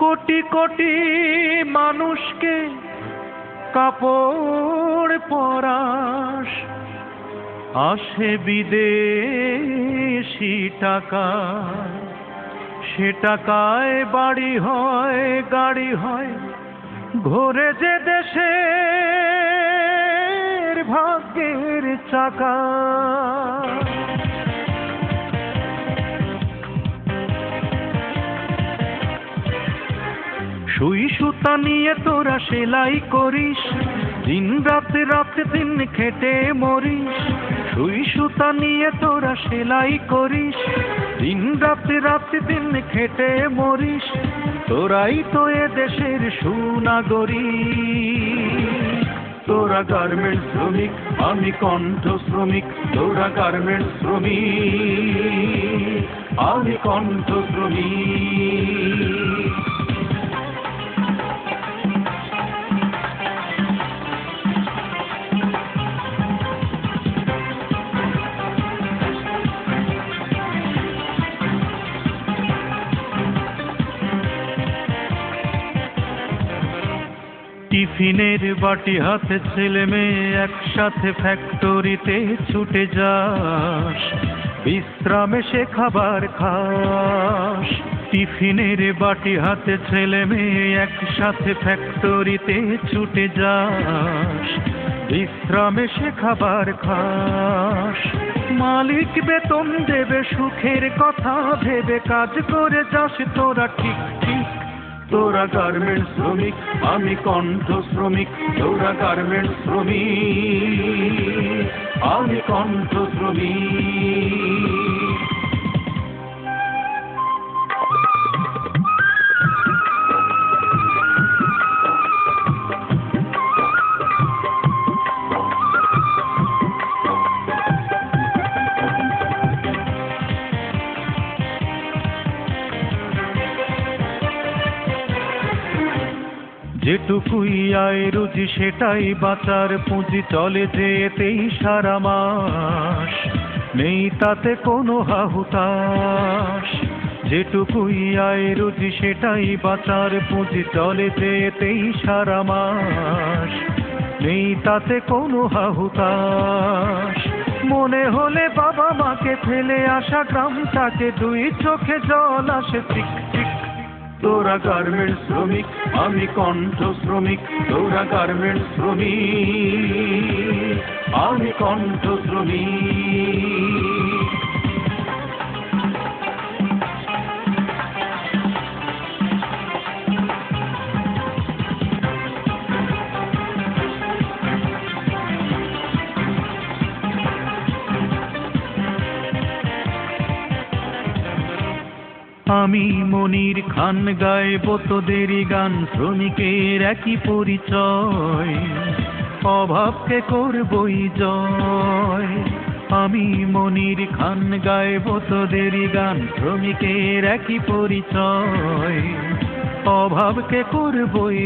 কোটি কোটি মানুষকে কাপড় পরাস, আসে বিদেশি টাকা, সে টাকায় বাড়ি হয় গাড়ি হয়, ঘোরে যে দেশের ভাগ্যের চাকা। সুই সুতা নিয়ে তোরা সেলাই করিস, দিন রাতে রাতে দিন খেটে মরিস। সুই সুতা নিয়ে তোরা সেলাই করিস, দিন রাতে রাতে দিন খেটে মরিস। তোরাই তো এ দেশের সুনাগরিক। তোরা গার্মেন্টস শ্রমিক, আমি কণ্ঠ শ্রমিক। তোরা গার্মেন্টস শ্রমিক, আমি কণ্ঠ শ্রমিক। টিফিনের বাটি হাতে ছেলে মেয়ে একসাথে ফ্যাক্টরিতে ছুটে যাস, বিশ্রামে সে খাবার খাস। টিফিনের বাটি হাতে ছেলে মেয়ে একসাথে ফ্যাক্টরিতে ছুটে যাস, বিশ্রামে সে খাবার খাস। মালিক বেতন দেবে সুখের কথা ভেবে কাজ করে যাস তোরা ঠিক ঠিক। তোরা গার্মেন্টস শ্রমিক, আমি কণ্ঠ শ্রমিক। তোরা গার্মেন্টস শ্রমিক, আমি কণ্ঠ শ্রমিক। যেটুকুই আয় রুজি সেটাই বাঁচার পুঁজি, চলে যেতেই সারা মাস, নেই তাতে কোনো হাহুতাশ। যেটুকুই আয় রুজি সেটাই বাঁচার পুঁজি, চলে যেতেই সারা মাস, নেই তাতে কোনো হাহুতাশ। মনে হলে বাবা মাকে ফেলে আসা গ্রামটাকে দুই চোখে জল আসে চিক চিক। তোরা গার্মেন্টস শ্রমিক, আমি কণ্ঠ শ্রমিক। তোরা গার্মেন্টস শ্রমিক, আমি কণ্ঠ শ্রমিক। আমি মনির খান গাইব তোদেরই গান, শ্রমিকের একই পরিচয়, অভাবকে করবই জয়। আমি মনির খান গাইব তোদেরই গান, শ্রমিকের একই পরিচয়, অভাবকে করবই